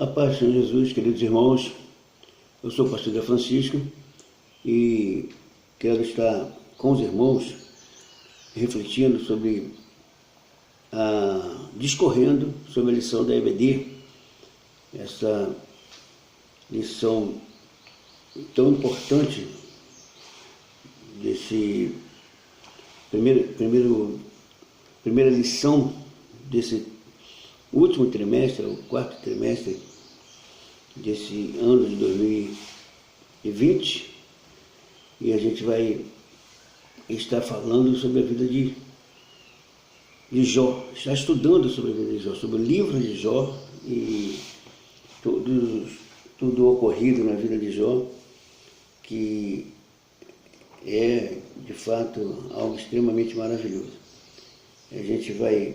A paz do Senhor Jesus, queridos irmãos, eu sou o pastor Zé Francisco e quero estar com os irmãos refletindo sobre, discorrendo sobre a lição da EBD, essa lição tão importante desse primeira lição desse último trimestre, o quarto trimestre desse ano de 2020, e a gente vai estar falando sobre a vida de Jó, está estudando sobre a vida de Jó, sobre o livro de Jó e tudo ocorrido na vida de Jó, que é de fato algo extremamente maravilhoso. A gente vai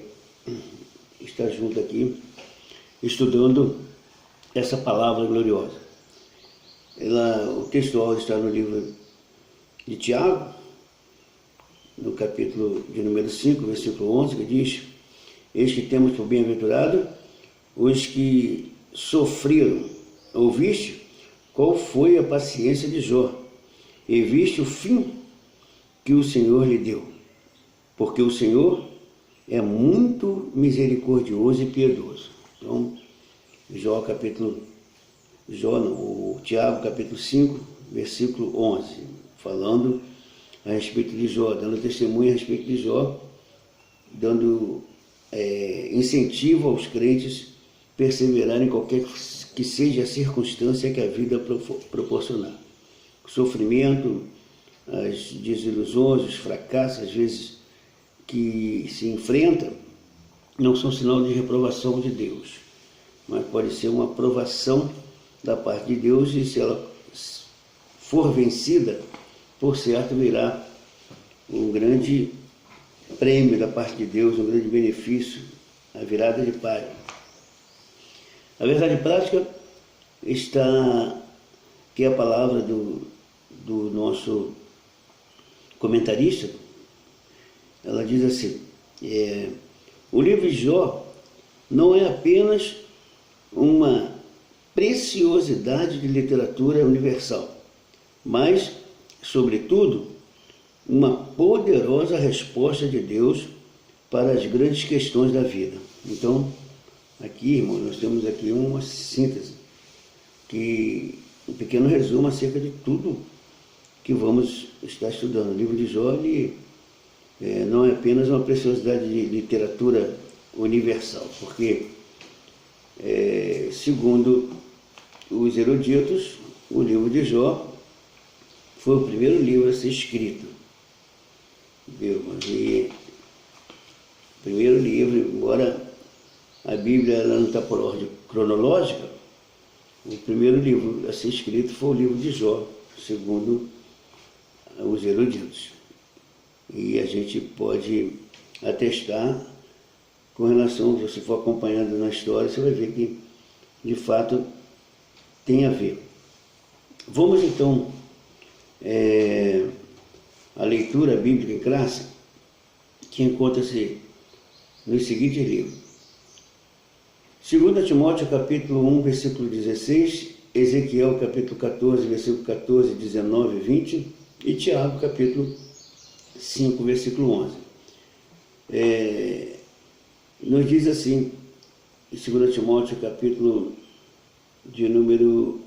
estar junto aqui estudando essa palavra gloriosa. O textual está no livro de Tiago, no capítulo de número 5, versículo 11, que diz: eis que temos por bem-aventurado os que sofreram. Ouviste qual foi a paciência de Jó, e viste o fim que o Senhor lhe deu, porque o Senhor é muito misericordioso e piedoso. Então, o Tiago capítulo 5, versículo 11, falando a respeito de Jó, dando testemunho a respeito de Jó, dando incentivo aos crentes perseverarem em qualquer que seja a circunstância que a vida proporcionar. O sofrimento, as desilusões, os fracassos, às vezes, que se enfrenta, não são sinal de reprovação de Deus, mas pode ser uma aprovação da parte de Deus, e se ela for vencida, por certo virá um grande prêmio da parte de Deus, um grande benefício, a virada de página. A verdade prática está, que é a palavra do nosso comentarista. Ela diz assim: o livro de Jó não é apenas uma preciosidade de literatura universal, mas, sobretudo, uma poderosa resposta de Deus para as grandes questões da vida. Então, aqui, irmão, nós temos aqui uma síntese, um pequeno resumo acerca de tudo que vamos estar estudando. O livro de Jó não é apenas uma preciosidade de literatura universal, porque, segundo os eruditos, o livro de Jó foi o primeiro livro a ser escrito. E o primeiro livro, embora a Bíblia ela não está por ordem cronológica, o primeiro livro a ser escrito foi o livro de Jó, segundo os eruditos. E a gente pode atestar com relação, se você for acompanhando na história, você vai ver que, de fato, tem a ver. Vamos, então, à leitura bíblica em classe, que encontra-se nos seguintes livros. 2 Timóteo, capítulo 1, versículo 16, Ezequiel, capítulo 14, versículo 14, 19 e 20, e Tiago, capítulo 5, versículo 11. Nos diz assim, em 2 Timóteo, capítulo de número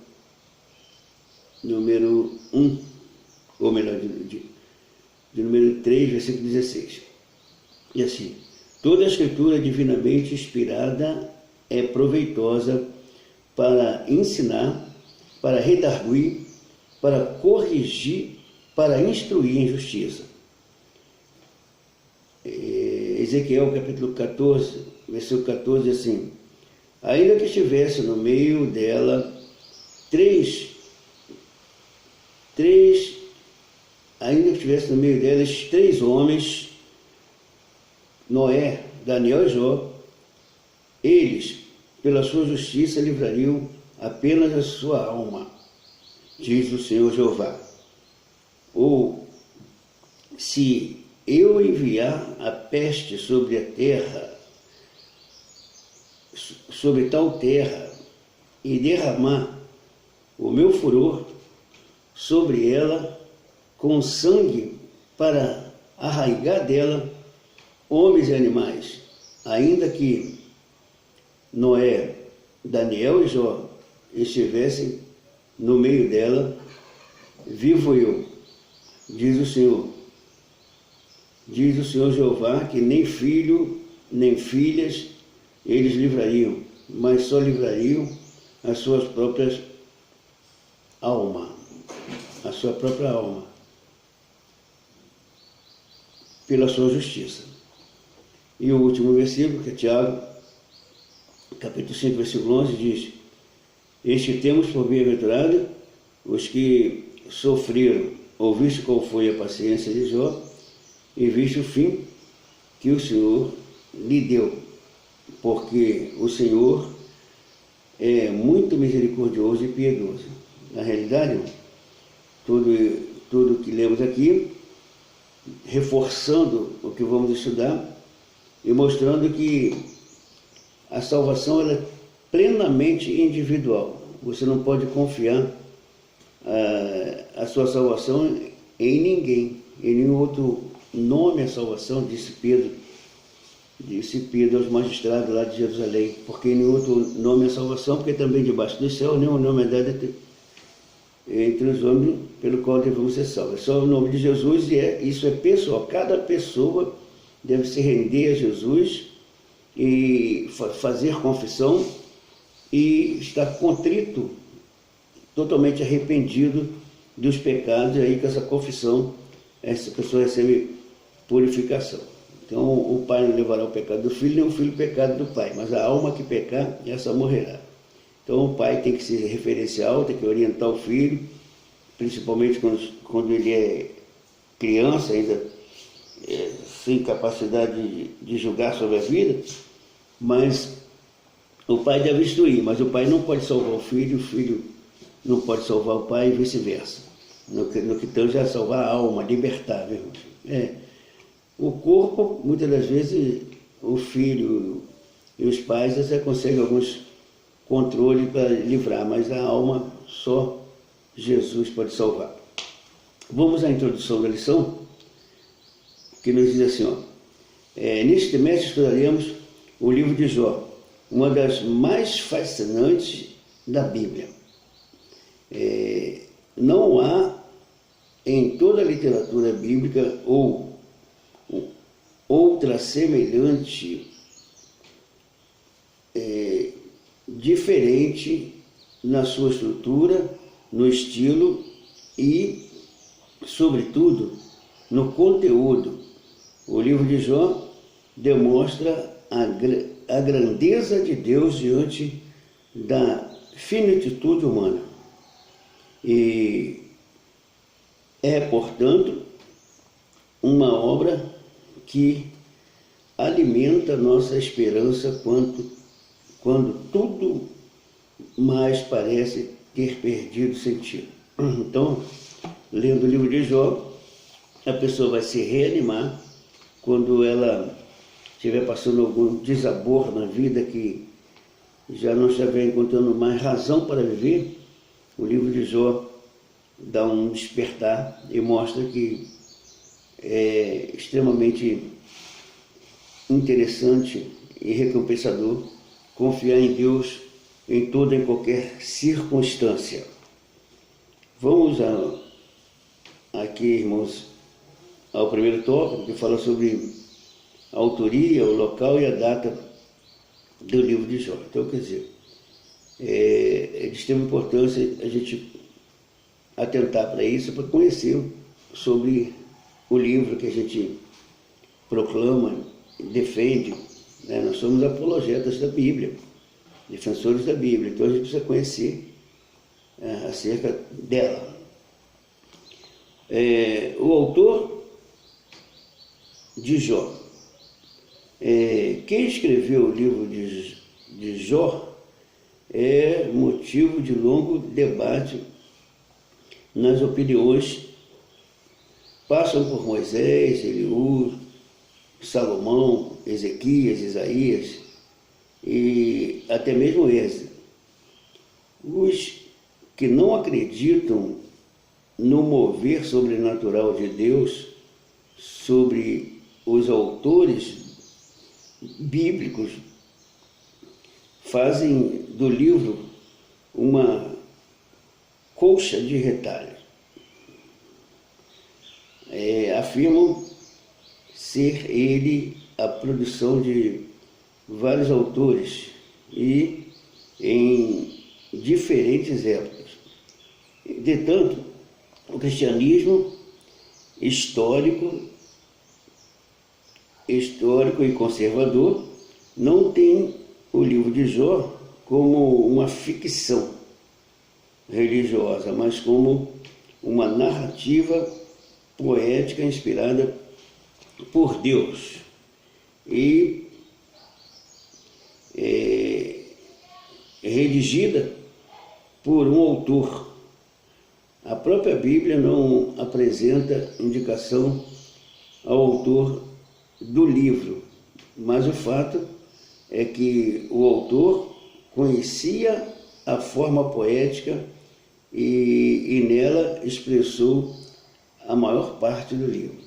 1, ou melhor, de número 3, versículo 16. E assim: toda a escritura divinamente inspirada é proveitosa para ensinar, para redarguir, para corrigir, para instruir em justiça. Ezequiel capítulo 14, versículo 14, diz assim: ainda que estivesse no meio dela três homens, Noé, Daniel e Jó, eles, pela sua justiça, livrariam apenas a sua alma, diz o Senhor Jeová. Ou, se eu enviar a peste sobre a terra, sobre tal terra, e derramar o meu furor sobre ela com sangue para arraigar dela homens e animais, ainda que Noé, Daniel e Jó estivessem no meio dela, vivo eu, diz o Senhor Jeová, que nem filho nem filhas eles livrariam, mas só livrariam as suas próprias almas, a sua própria alma, pela sua justiça. E o último versículo, que é Tiago, capítulo 5, versículo 11, diz: este temos por bem-aventurado os que sofreram, ou visto qual foi a paciência de Jó, e visto o fim que o Senhor lhe deu, porque o Senhor é muito misericordioso e piedoso. Na realidade, tudo que lemos aqui, reforçando o que vamos estudar e mostrando que a salvação ela é plenamente individual. Você não pode confiar a sua salvação em ninguém, em nenhum outro nome a salvação, disse Pedro aos magistrados lá de Jerusalém, porque em nenhum outro nome a salvação, porque também debaixo do céu nenhum nome é dado entre os homens pelo qual devemos ser salvos. É só o nome de Jesus, e isso é pessoal. Cada pessoa deve se render a Jesus e fazer confissão e estar contrito, totalmente arrependido dos pecados, e aí com essa confissão essa pessoa recebe purificação. Então o pai não levará o pecado do filho, nem o filho o pecado do pai, mas a alma que pecar, essa morrerá. Então o pai tem que se referenciar, tem que orientar o filho, principalmente quando ele é criança, ainda sem capacidade de julgar sobre a vida, mas o pai deve instruir, mas o pai não pode salvar o filho não pode salvar o pai e vice-versa. No que tange a salvar a alma, libertar. O corpo, muitas das vezes, o filho e os pais até conseguem alguns controles para livrar, mas a alma só Jesus pode salvar. Vamos à introdução da lição, que nos diz assim, neste trimestre estudaremos o livro de Jó, uma das mais fascinantes da Bíblia. Não há em toda a literatura bíblica ou outra semelhante, diferente na sua estrutura, no estilo e, sobretudo, no conteúdo. O livro de Jó demonstra a grandeza de Deus diante da finitude humana. E é, portanto, uma obra que alimenta nossa esperança quando tudo mais parece ter perdido sentido. Então, lendo o livro de Jó, a pessoa vai se reanimar quando ela estiver passando algum desabor na vida, que já não estiver encontrando mais razão para viver. O livro de Jó dá um despertar e mostra que é extremamente interessante e recompensador confiar em Deus em toda e qualquer circunstância. Vamos aqui, irmãos, ao primeiro tópico, que fala sobre a autoria, o local e a data do livro de Jó. Então, quer dizer, é de extrema importância a gente atentar para isso, para conhecer sobre o livro que a gente proclama, defende. Nós somos apologetas da Bíblia, defensores da Bíblia, então a gente precisa conhecer acerca dela. O autor de Jó. Quem escreveu o livro de Jó é motivo de longo debate nas opiniões. Passam por Moisés, Eliú, Salomão, Ezequias, Isaías e até mesmo Êxodo. Os que não acreditam no mover sobrenatural de Deus sobre os autores bíblicos fazem do livro uma colcha de retalhos. Afirmam ser ele a produção de vários autores e em diferentes épocas. Entretanto, o cristianismo histórico e conservador não tem o livro de Jó como uma ficção religiosa, mas como uma narrativa poética inspirada por Deus e redigida por um autor. A própria Bíblia não apresenta indicação ao autor do livro, mas o fato é que o autor conhecia a forma poética e nela expressou a maior parte do livro.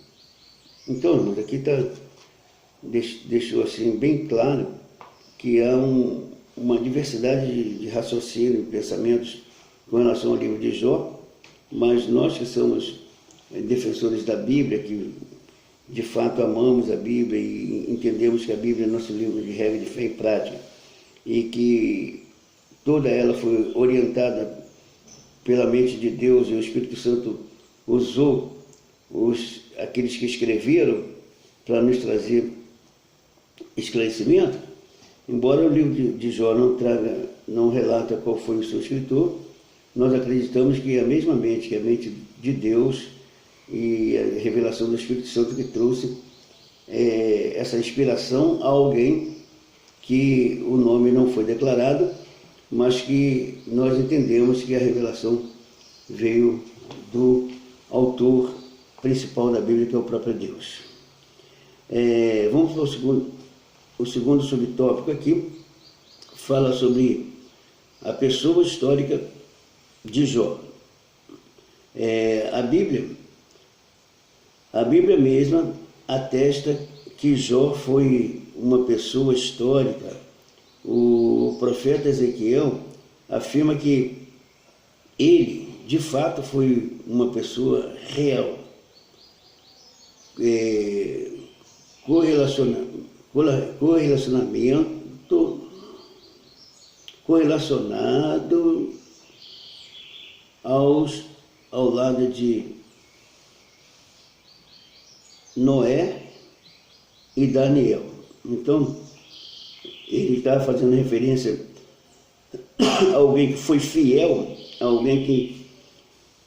Então, irmãos, aqui deixou assim bem claro que há uma diversidade de raciocínio e pensamentos com relação ao livro de Jó, mas nós que somos defensores da Bíblia, que de fato amamos a Bíblia e entendemos que a Bíblia é nosso livro de regra de fé e prática, e que toda ela foi orientada pela mente de Deus e o Espírito Santo usou aqueles que escreveram para nos trazer esclarecimento. Embora o livro de Jó não relata qual foi o seu escritor, nós acreditamos que é a mesma mente, que é a mente de Deus e a revelação do Espírito Santo que trouxe essa inspiração a alguém que o nome não foi declarado, mas que nós entendemos que a revelação veio do autor principal da Bíblia, que é o próprio Deus. Vamos para o segundo subtópico aqui, fala sobre a pessoa histórica de Jó. A Bíblia mesma atesta que Jó foi uma pessoa histórica. O profeta Ezequiel afirma que ele, de fato, foi uma pessoa real, correlacionado ao lado de Noé e Daniel. Então, ele está fazendo referência a alguém que foi fiel, a alguém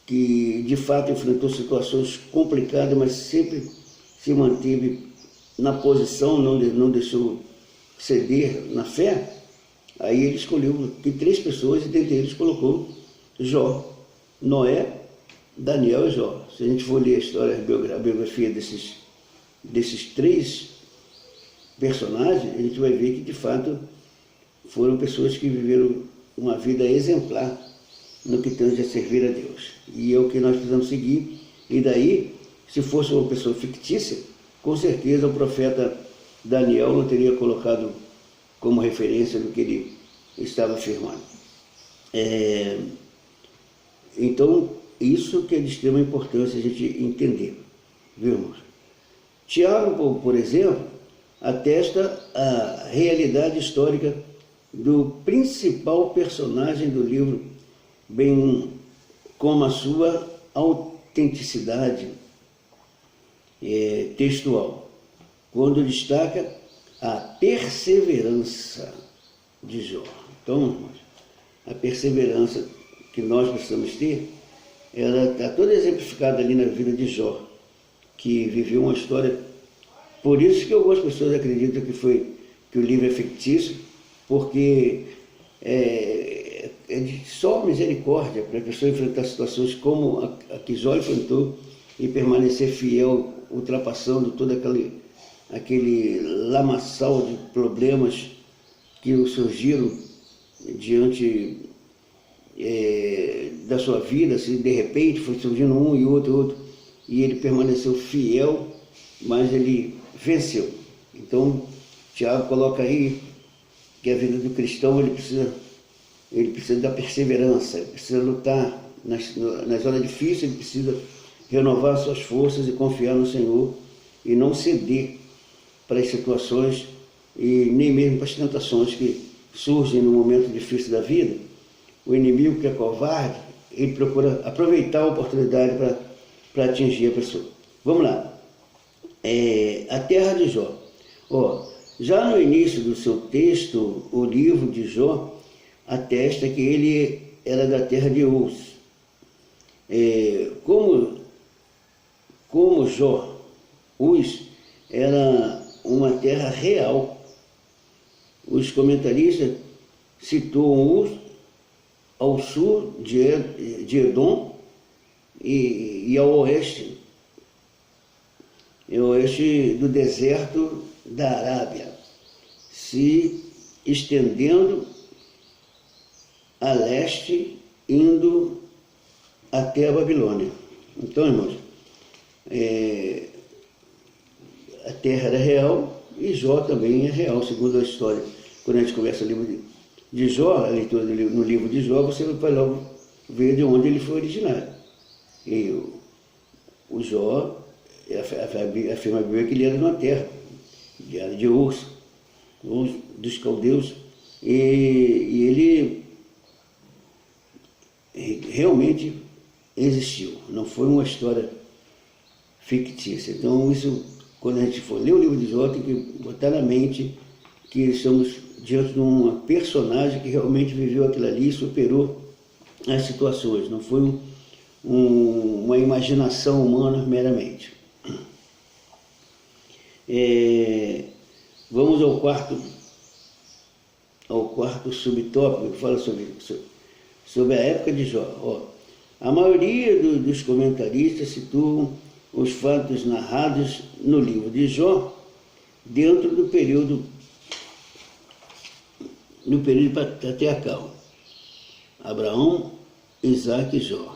que de fato enfrentou situações complicadas, mas sempre se manteve na posição, não deixou ceder na fé. Aí ele escolheu que 3 pessoas e dentre eles colocou Jó, Noé, Daniel e Jó. Se a gente for ler a biografia desses 3 personagens, a gente vai ver que de fato foram pessoas que viveram uma vida exemplar no que tange a servir a Deus. E é o que nós precisamos seguir. E daí, se fosse uma pessoa fictícia, com certeza o profeta Daniel não teria colocado como referência do que ele estava afirmando. Então, isso que é de extrema importância a gente entender, viu, irmãos? Tiago, por exemplo, atesta a realidade histórica do principal personagem do livro, bem como a sua autenticidade textual, quando destaca a perseverança de Jó. Então, irmãos, a perseverança que nós precisamos ter, ela está toda exemplificada ali na vida de Jó, que viveu uma história. Por isso que algumas pessoas acreditam que o livro é fictício, porque é de só misericórdia para a pessoa enfrentar situações como a que Jó enfrentou e permanecer fiel, ultrapassando todo aquele lamaçal de problemas que surgiram diante da sua vida, se de repente foi surgindo um e outro, e ele permaneceu fiel, mas ele venceu. Então, Tiago coloca aí que a vida do cristão ele precisa da perseverança, ele precisa lutar nas horas difíceis, ele precisa renovar suas forças e confiar no Senhor e não ceder para as situações e nem mesmo para as tentações que surgem no momento difícil da vida. O inimigo, que é covarde, ele procura aproveitar a oportunidade para atingir a pessoa. Vamos lá. A terra de Jó. Já no início do seu texto, o livro de Jó atesta que ele era da terra de Uz. Como Jó, Uz era uma terra real. Os comentaristas situam Uz ao sul de Edom e ao oeste do deserto da Arábia, se estendendo a leste, indo até a Babilônia. Então, irmãos, a terra era real e Jó também é real, segundo a história. Quando a gente começa o livro de Jó, a leitura no livro de Jó, você vai logo ver de onde ele foi originário. E o Jó, afirma a Bíblia que ele era de uma terra, era de Uz, dos caldeus, e ele realmente existiu, não foi uma história fictícia. Então, isso, quando a gente for ler o livro de Jó, tem que botar na mente que estamos diante de uma personagem que realmente viveu aquilo ali e superou as situações, não foi uma imaginação humana meramente. Vamos ao quarto subtópico, que fala sobre a época de Jó. A maioria dos comentaristas situam os fatos narrados no livro de Jó dentro do período patriarcal. Abraão, Isaac e Jó.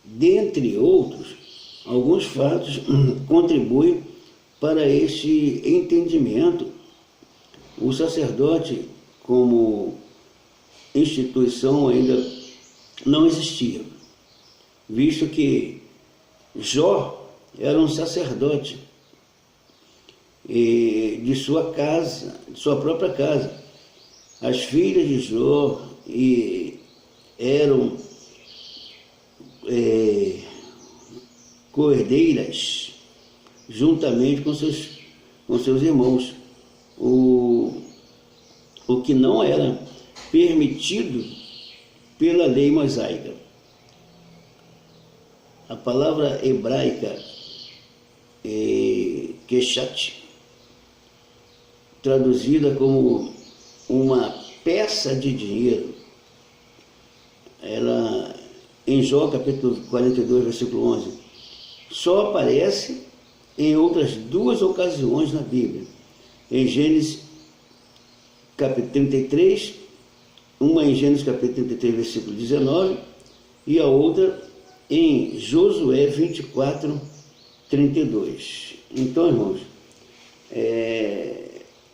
Dentre outros, alguns fatos contribuem para este entendimento. O sacerdote, como instituição, ainda não existia, visto que Jó era um sacerdote de sua casa, de sua própria casa. As filhas de Jó eram coerdeiras juntamente com seus irmãos, o que não era permitido pela lei mosaica. A palavra hebraica keshat, traduzida como uma peça de dinheiro, ela, em Jó capítulo 42, versículo 11, só aparece em outras duas ocasiões na Bíblia. Em Gênesis capítulo 33, uma em Gênesis capítulo 33, versículo 19, e a outra em Josué 24, 32. Então, irmãos,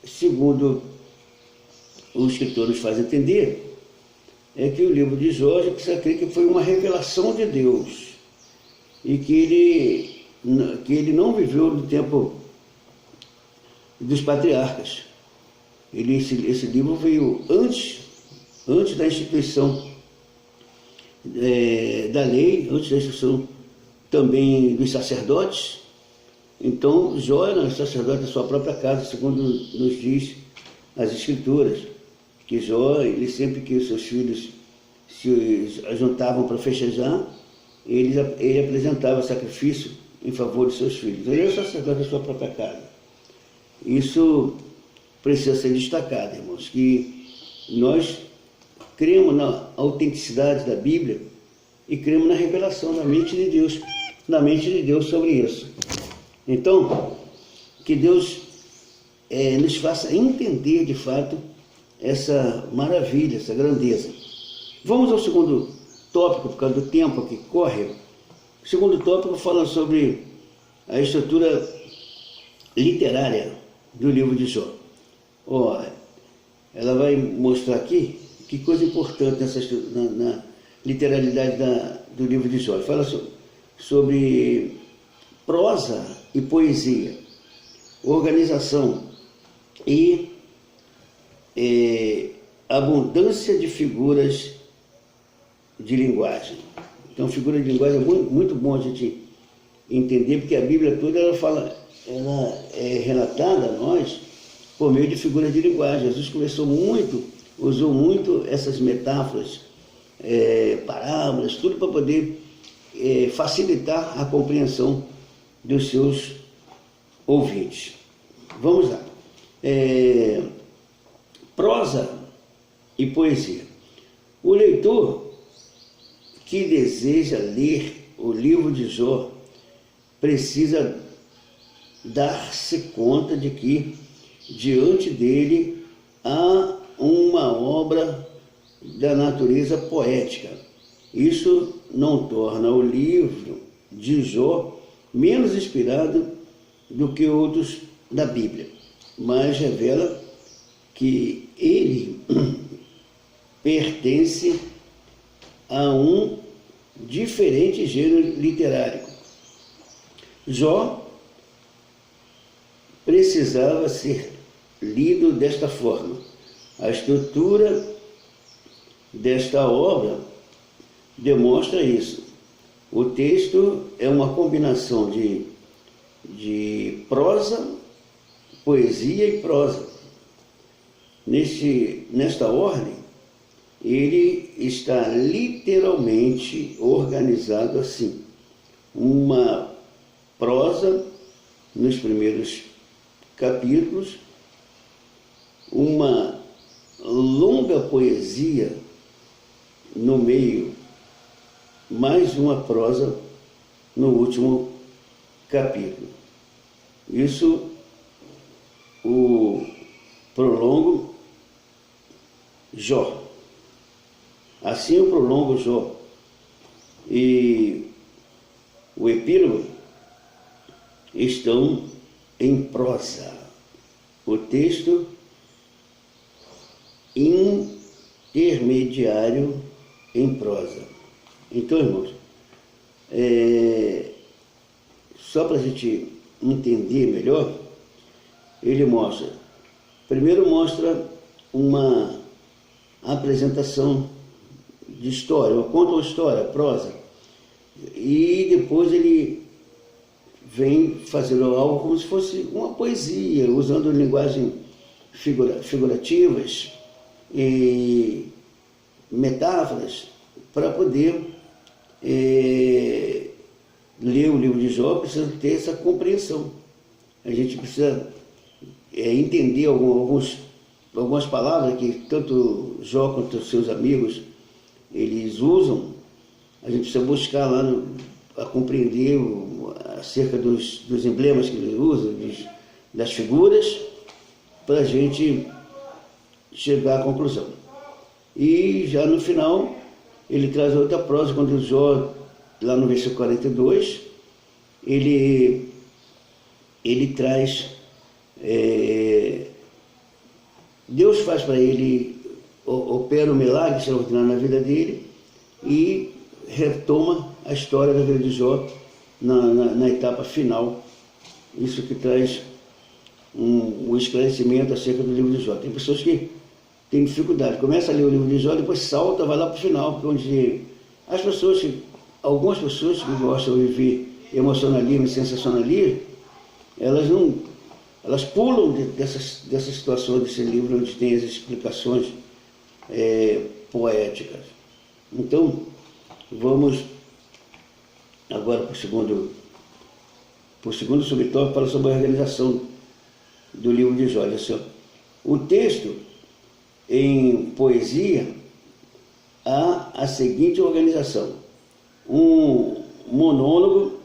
segundo os escritores fazem entender, é que o livro de Jó, a gente precisa crer que foi uma revelação de Deus, e que ele não viveu no tempo dos patriarcas. Esse livro veio antes da instituição da lei, antes da instituição também dos sacerdotes. Então, Jó era sacerdote da sua própria casa, segundo nos diz as Escrituras, que Jó, ele sempre que os seus filhos se juntavam para festejar, ele apresentava sacrifício em favor de seus filhos. Ele era sacerdote da sua própria casa. Isso precisa ser destacado, irmãos, que nós cremos na autenticidade da Bíblia e cremos na revelação da mente de Deus sobre isso. Então, que Deus nos faça entender de fato essa maravilha, essa grandeza. Vamos ao segundo tópico, por causa do tempo que corre. O segundo tópico fala sobre a estrutura literária do livro de Jó. Ela vai mostrar aqui que coisa importante na literalidade do livro de Jó. Fala sobre prosa e poesia, organização e abundância de figuras de linguagem. Então, figura de linguagem é muito bom a gente entender, porque a Bíblia toda ela é relatada a nós por meio de figuras de linguagem. Jesus usou muito essas metáforas, parábolas, tudo para poder facilitar a compreensão dos seus ouvintes. Vamos lá. Prosa e poesia. O leitor que deseja ler o livro de Jó precisa dar-se conta de que diante dele há uma obra da natureza poética. Isso não torna o livro de Jó menos inspirado do que outros da Bíblia, mas revela que ele pertence a um diferente gênero literário. Jó precisava ser lido desta forma. A estrutura desta obra demonstra isso. O texto é uma combinação de prosa, poesia e prosa. Nesta ordem, ele está literalmente organizado assim. Uma prosa nos primeiros capítulos, uma longa poesia no meio, mais uma prosa no último capítulo. Isso o prolongo Jó. Assim eu prolongo Jó. E o epílogo estão em prosa. O texto intermediário em prosa. Então, irmãos, só para a gente entender melhor, ele primeiro mostra uma apresentação de história, conta uma história, prosa, e depois ele vem fazendo algo como se fosse uma poesia, usando linguagem figurativas e metáforas para poder ler o livro de Jó. Precisa ter essa compreensão. A gente precisa entender algumas palavras que tanto Jó quanto seus amigos eles usam. A gente precisa buscar lá a compreender acerca dos emblemas que ele usa, das figuras, para a gente chegar à conclusão. E já no final, ele traz outra prosa, quando Jó, lá no versículo 42, ele traz, Deus faz para ele, opera um milagre extraordinário na vida dele e retoma a história da vida de Jó na etapa final. Isso que traz um esclarecimento acerca do livro de Jó. Tem pessoas que têm dificuldade, começa a ler o livro de Jó, depois salta, vai lá para o final, onde algumas pessoas que gostam de viver emocionalismo e sensacionalismo, elas pulam dessas situações desse livro onde tem as explicações poéticas. Então, vamos agora para o segundo subtópico, fala sobre a organização do livro de Jó. Olha só. O texto, em poesia, há a seguinte organização: um monólogo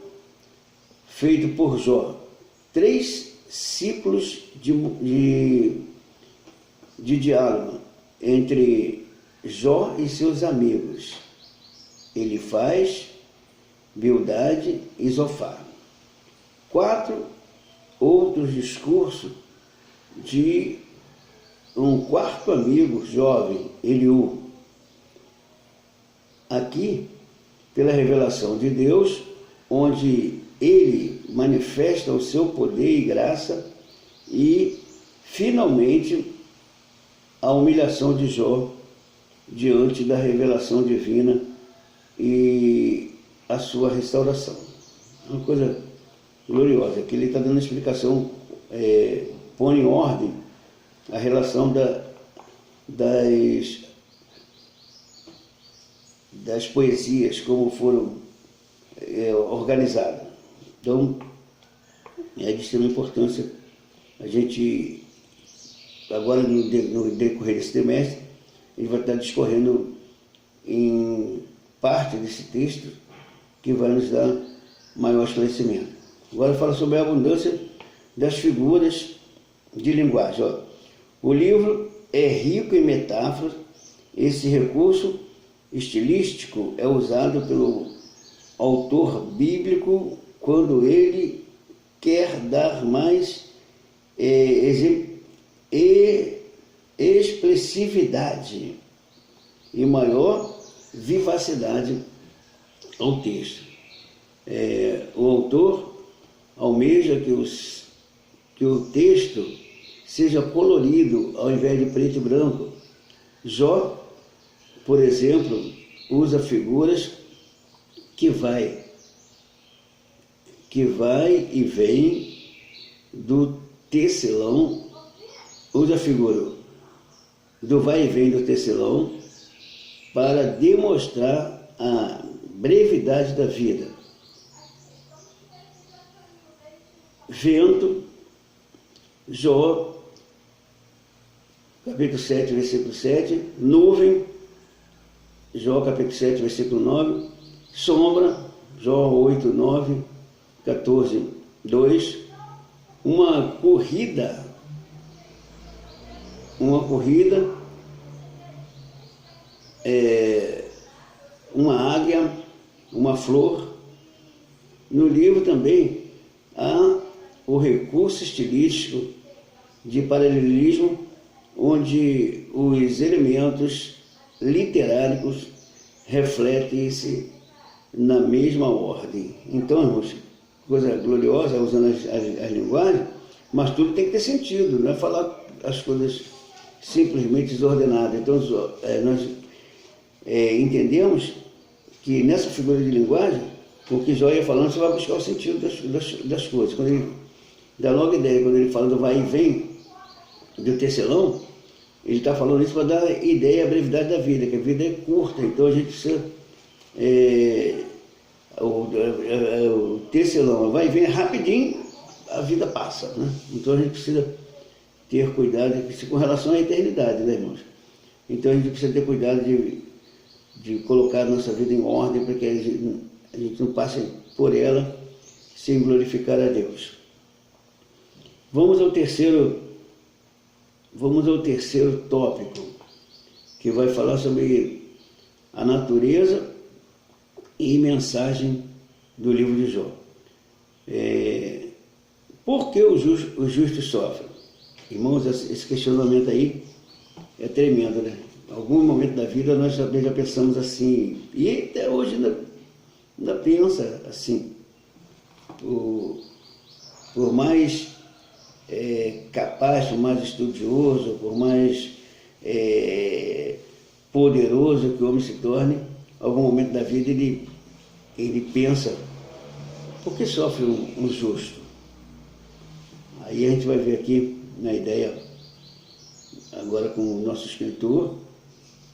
feito por Jó, 3 ciclos de diálogo entre Jó e seus amigos, Elifaz, Bildade e Zofar. 4 outros discursos de um quarto amigo jovem, Eliú. Aqui, pela revelação de Deus, onde ele manifesta o seu poder e graça, e finalmente a humilhação de Jó diante da revelação divina e a sua restauração. Uma coisa gloriosa. Aqui ele está dando explicação, põe em ordem a relação das poesias, como foram organizadas. Então, é de extrema importância a gente, agora no decorrer desse trimestre, a gente vai estar discorrendo em parte desse texto que vai nos dar maior esclarecimento. Agora fala sobre a abundância das figuras de linguagem. Ó, o livro é rico em metáforas. Esse recurso estilístico é usado pelo autor bíblico quando ele quer dar mais expressividade e maior vivacidade ao texto. O autor almeja que o texto seja colorido ao invés de preto e branco. Jó, por exemplo, usa figuras que vai e vem do tecelão, usa a figura do vai e vem do tecelão para demonstrar a brevidade da vida. Vento, Jó, capítulo 7, versículo 7, nuvem, Jó, capítulo 7, versículo 9, sombra, Jó 8, 9, 14, 2, uma corrida, uma águia, uma flor. No livro também há o recurso estilístico de paralelismo, onde os elementos literários refletem-se na mesma ordem. Então, irmãos, coisa gloriosa, usando as linguagens, mas tudo tem que ter sentido, não é falar as coisas simplesmente desordenadas. Então, nós entendemos que nessa figura de linguagem, o que Jó ia falando, você vai buscar o sentido das coisas. Quando ele dá logo ideia, quando ele fala do vai e vem, do tecelão, ele está falando isso para dar ideia à brevidade da vida, que a vida é curta, então a gente precisa... o tecelão vai e vem rapidinho, a vida passa, né? Então a gente precisa ter cuidado com relação à eternidade, né, irmãos? Então a gente precisa ter cuidado de colocar a nossa vida em ordem, para que a gente não passe por ela sem glorificar a Deus. Vamos ao terceiro tópico, que vai falar sobre a natureza e mensagem do livro de Jó. Por que os justos sofrem? Irmãos, esse questionamento aí é tremendo, né? Em algum momento da vida nós já pensamos assim, e até hoje ainda pensa assim. Por mais capaz, por mais estudioso, por mais poderoso que o homem se torne, em algum momento da vida ele pensa, por que sofre um justo? Aí a gente vai ver aqui na ideia, agora com o nosso escritor,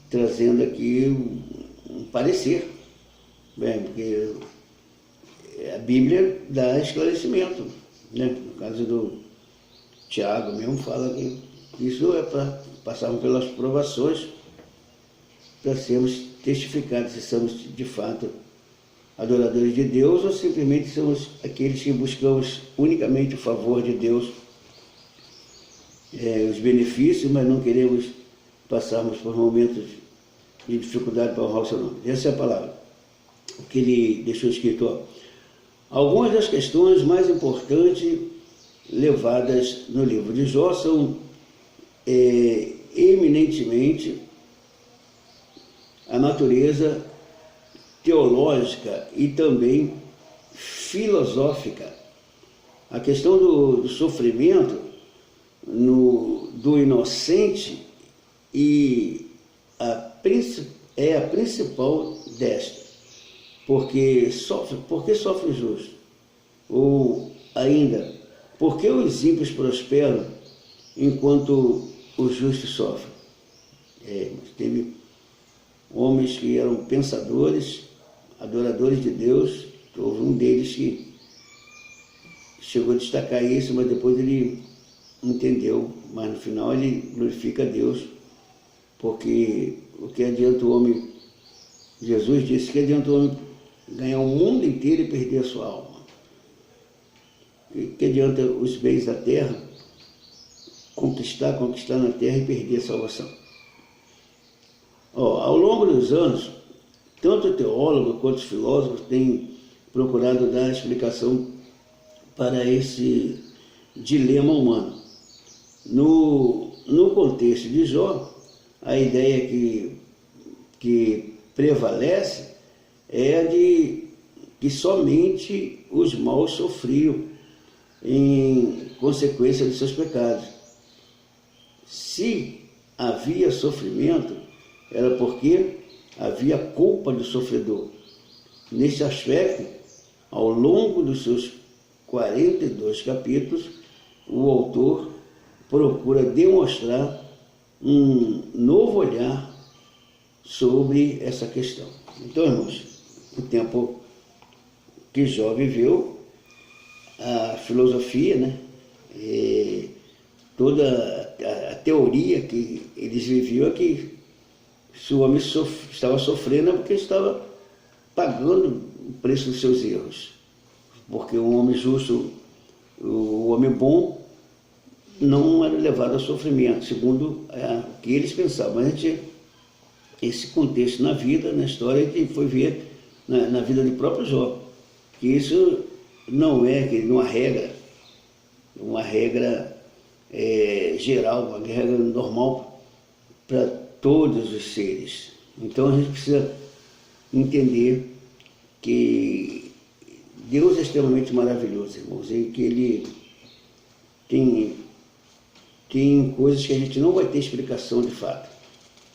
trazendo aqui um parecer, porque a Bíblia dá esclarecimento, né? No caso do Tiago mesmo fala que isso é para passarmos pelas provações, para sermos testificados se somos de fato adoradores de Deus ou simplesmente somos aqueles que buscamos unicamente o favor de Deus, os benefícios, mas não queremos passarmos por momentos de dificuldade para honrar o seu nome. Essa é a palavra. O que ele deixou escrito, ó. Algumas das questões mais importantes levadas no livro de Jó são eminentemente a natureza teológica e também filosófica. A questão do sofrimento do inocente é a principal desta. Por que sofre o justo? Ou ainda, por que os ímpios prosperam enquanto o justo sofre? Teve homens que eram pensadores, adoradores de Deus. Houve um deles que chegou a destacar isso, mas depois ele entendeu. Mas no final ele glorifica a Deus, porque o que adianta o homem, Jesus disse que adianta o homem ganhar o mundo inteiro e perder a sua alma. O que adianta os bens da terra, conquistar na terra e perder a salvação? Ao longo dos anos, tanto teólogos quanto filósofos têm procurado dar explicação para esse dilema humano. No contexto de Jó, a ideia que prevalece é a de que somente os maus sofriam em consequência de seus pecados. Se havia sofrimento, era porque havia culpa do sofredor. Neste aspecto, ao longo dos seus 42 capítulos, o autor procura demonstrar um novo olhar sobre essa questão. Então, irmãos, o tempo que Jó viveu, a filosofia, né, toda a teoria que eles viviam é que se o homem estava sofrendo é porque estava pagando o preço dos seus erros. Porque o homem justo, o homem bom, não era levado a sofrimento, segundo o que eles pensavam. Mas a gente, esse contexto na vida, na história, a gente foi ver na vida do próprio Jó, que isso não é uma regra geral, uma regra normal para todos os seres. Então a gente precisa entender que Deus é extremamente maravilhoso, irmãos, e que Ele tem coisas que a gente não vai ter explicação de fato.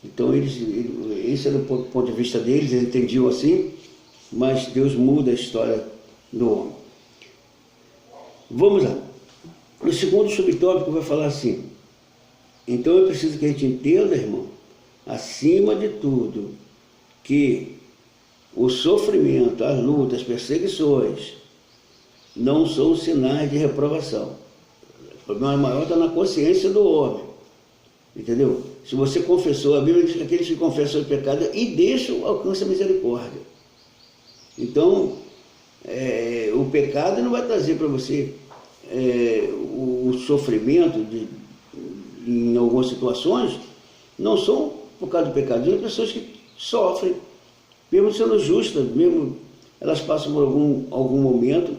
Então esse era o ponto de vista deles, eles entendiam assim, mas Deus muda a história do homem. Vamos lá. O segundo subtópico vai falar assim: então é preciso que a gente entenda, irmão, acima de tudo, que o sofrimento, as lutas, as perseguições não são sinais de reprovação. O problema maior está na consciência do homem. Entendeu? Se você confessou, a Bíblia diz que aqueles que confessam o pecado e deixam alcançam a misericórdia. Então, o pecado não vai trazer para você o sofrimento em algumas situações, não são por causa do pecado. Tem pessoas que sofrem, mesmo sendo justas, mesmo elas passam por algum momento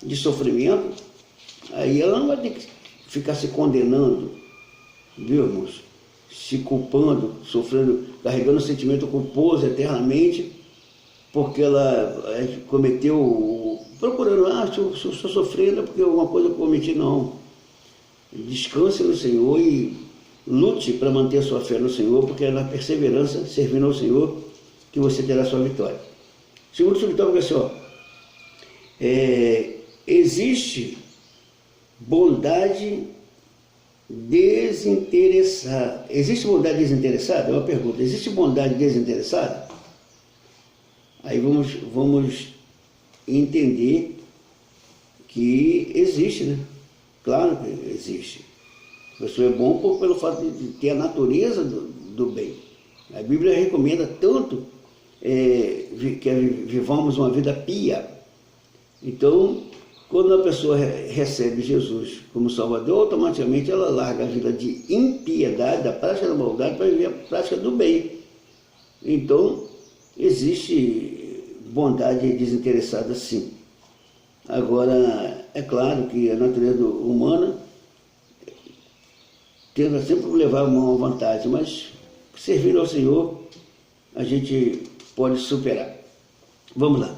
de sofrimento, aí ela não vai ter que ficar se condenando, viu, irmãos? Se culpando, sofrendo, carregando o sentimento culposo eternamente, porque ela cometeu, procurando, se eu estou sofrendo é porque alguma coisa eu cometi. Não. Descanse no Senhor e lute para manter a sua fé no Senhor, porque é na perseverança, servindo ao Senhor, que você terá a sua vitória. Segundo subtópico é assim, existe bondade desinteressada. Existe bondade desinteressada? É uma pergunta. Existe bondade desinteressada? Aí vamos entender que existe, né? Claro que existe. A pessoa é bom pelo fato de ter a natureza do bem. A Bíblia recomenda tanto que vivamos uma vida pia. Então, Quando a pessoa recebe Jesus como Salvador, automaticamente ela larga a vida de impiedade, da prática da maldade, para viver a prática do bem. Então, existe bondade desinteressada, sim. Agora, é claro que a natureza humana tenta sempre levar uma vantagem, mas servindo ao Senhor, a gente pode superar. Vamos lá.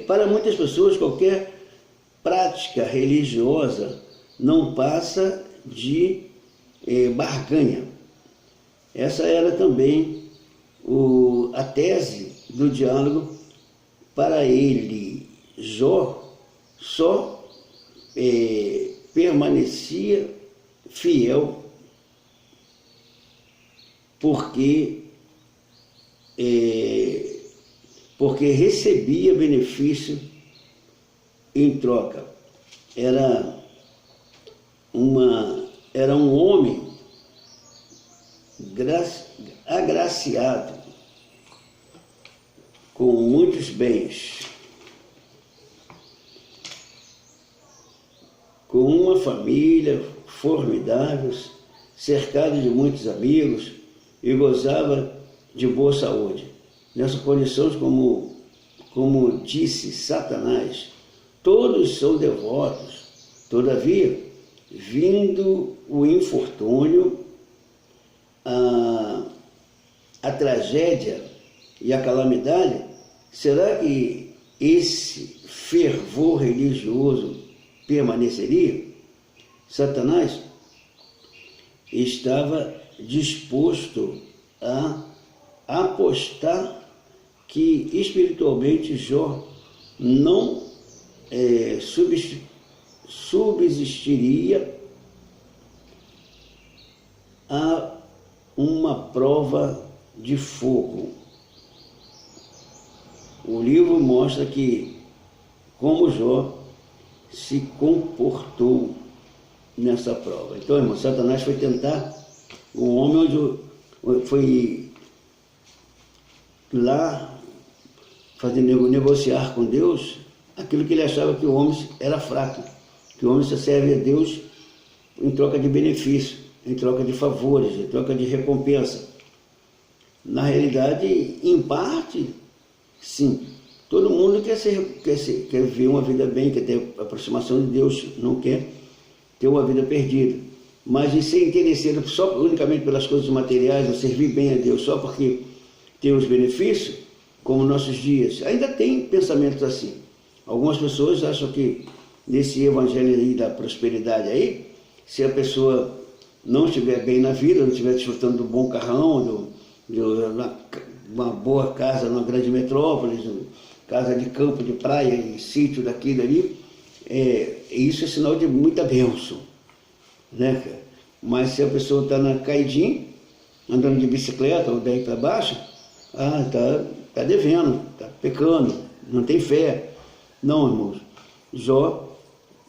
Para muitas pessoas, qualquer prática religiosa não passa de barganha. Essa era também a tese do diálogo. Para ele, Jó só permanecia fiel porque recebia benefício em troca. Era um homem agraciado com muitos bens, com uma família formidável, cercado de muitos amigos, e gozava de boa saúde. Nessas condições, como disse Satanás, todos são devotos. Todavia, vindo o infortúnio, a tragédia e a calamidade, será que esse fervor religioso permaneceria? Satanás estava disposto a apostar que espiritualmente Jó não subsistiria a uma prova de fogo. O livro mostra como Jó se comportou nessa prova. Então, irmão, Satanás foi tentar o homem, onde foi lá fazer negociar com Deus aquilo que ele achava que o homem era fraco, que o homem só serve a Deus em troca de benefício, em troca de favores, em troca de recompensa. Na realidade, em parte, sim. Todo mundo quer ver uma vida bem, quer ter aproximação de Deus, não quer ter uma vida perdida. Mas de ser interessado unicamente pelas coisas materiais, ou servir bem a Deus só porque tem os benefícios, como nossos dias, ainda tem pensamentos assim. Algumas pessoas acham que nesse evangelho aí da prosperidade aí, se a pessoa não estiver bem na vida, não estiver desfrutando do bom carrão, de uma boa casa numa grande metrópole, casa de campo, de praia, e sítio daquilo ali, isso é sinal de muita bênção, né, cara? Mas se a pessoa está na caidinha, andando de bicicleta ou daí para baixo, tá devendo, tá pecando, não tem fé. Não, irmãos, Jó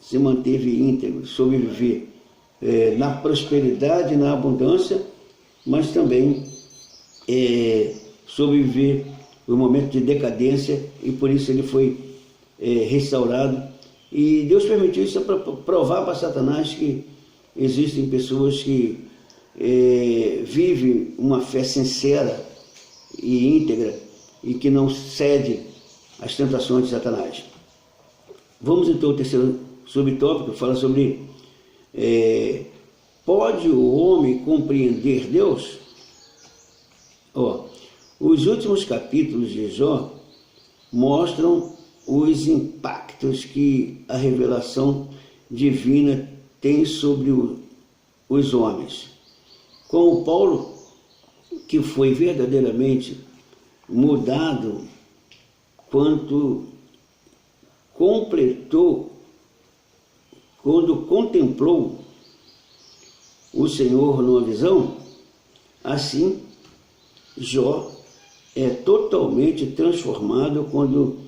se manteve íntegro, soube viver na prosperidade, na abundância, mas também soube viver o momento de decadência, e por isso ele foi restaurado. E Deus permitiu isso para provar para Satanás que existem pessoas que vivem uma fé sincera e íntegra e que não cede às tentações de Satanás. Vamos então ao terceiro subtópico, que fala sobre pode o homem compreender Deus? Os últimos capítulos de Jó mostram os impactos que a revelação divina tem sobre os homens. Como Paulo, que foi verdadeiramente mudado quando contemplou o Senhor numa visão, assim Jó é totalmente transformado quando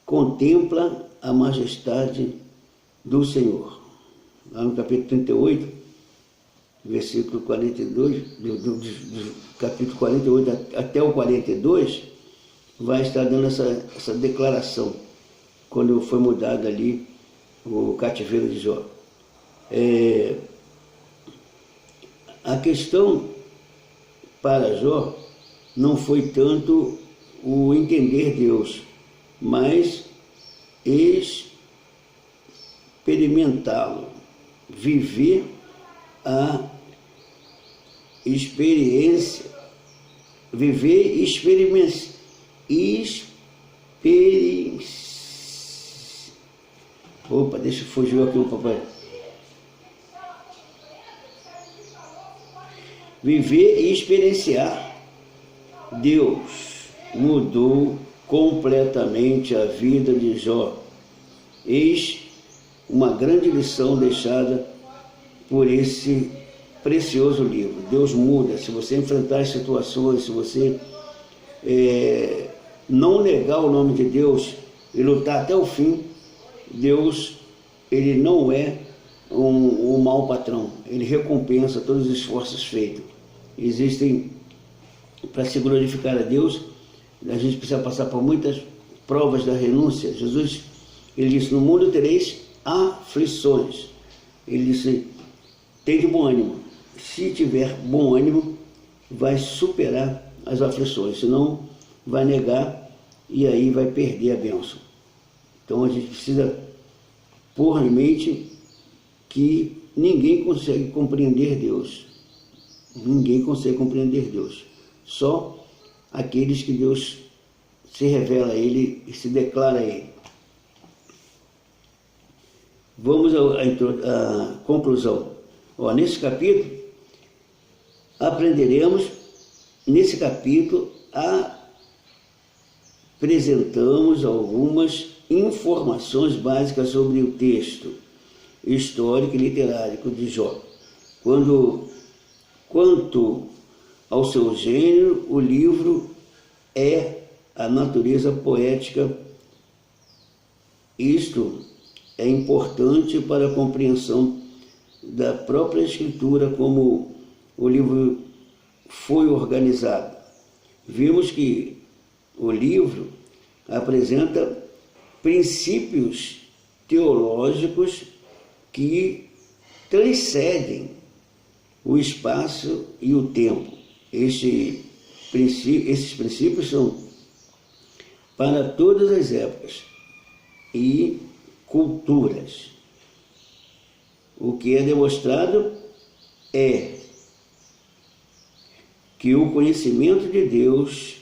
contempla a majestade do Senhor. Lá no capítulo 38, versículo 42, do capítulo 48 até o 42, vai estar dando essa declaração, quando foi mudado ali o cativeiro de Jó. A questão para Jó não foi tanto o entender Deus, mas experimentá-lo, viver a experiência, Opa, deixa eu fugir aqui o papai. Viver e experienciar. Deus mudou completamente a vida de Jó. Eis uma grande lição deixada por esse precioso livro. Deus muda. Se você enfrentar as situações, se você não negar o nome de Deus e lutar até o fim, Deus, ele não é um mau patrão. Ele recompensa todos os esforços feitos. Existem, para se glorificar a Deus, a gente precisa passar por muitas provas da renúncia. Jesus, ele disse, no mundo tereis aflições. Ele disse, tem de bom ânimo. Se tiver bom ânimo, vai superar as aflições, senão vai negar e aí vai perder a bênção. Então a gente precisa pôr em mente que ninguém consegue compreender Deus. Ninguém consegue compreender Deus. Só aqueles que Deus se revela a Ele e se declara a Ele. Vamos à conclusão. Nesse capítulo, nesse capítulo, apresentamos algumas informações básicas sobre o texto histórico e literário de Jó. Quanto ao seu gênero, o livro é a natureza poética. Isto é importante para a compreensão da própria escritura, como o livro foi organizado. Vimos que o livro apresenta princípios teológicos que transcendem o espaço e o tempo. Esses princípios são para todas as épocas e culturas. O que é demonstrado é que o conhecimento de Deus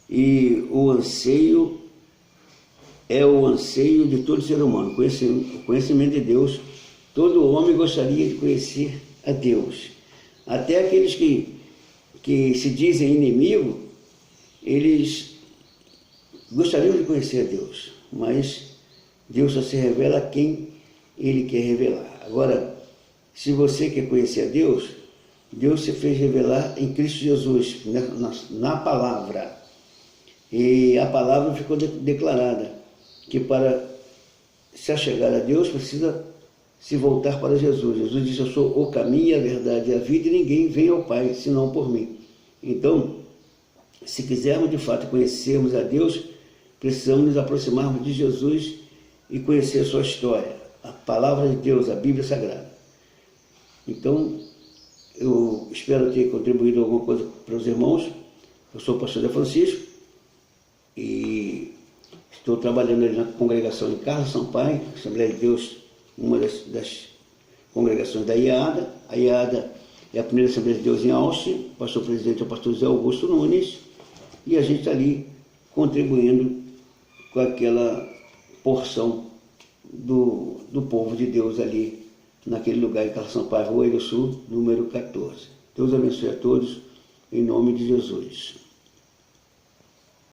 e o anseio é o anseio de todo ser humano. O conhecimento de Deus, todo homem gostaria de conhecer a Deus. Até aqueles que se dizem inimigo, eles gostariam de conhecer a Deus, mas Deus só se revela a quem Ele quer revelar. Agora, se você quer conhecer a Deus, Deus se fez revelar em Cristo Jesus, na palavra. E a palavra ficou declarada, que para se achegar a Deus precisa se voltar para Jesus. Jesus disse, eu sou o caminho, a verdade e a vida, e ninguém vem ao Pai senão por mim. Então, se quisermos de fato conhecermos a Deus, precisamos nos aproximarmos de Jesus e conhecer a sua história, a palavra de Deus, a Bíblia Sagrada. Então, eu espero ter contribuído alguma coisa para os irmãos. Eu sou o pastor Zé Francisco e estou trabalhando na congregação em Carlos Sampaio, Assembleia de Deus, uma das congregações da IADA. A IADA é a primeira Assembleia de Deus em Austin. O pastor presidente é o pastor Zé Augusto Nunes, e a gente está ali contribuindo com aquela porção do povo de Deus ali, naquele lugar em Carlos Sampaio, Rua do Sul, número 14. Deus abençoe a todos, em nome de Jesus.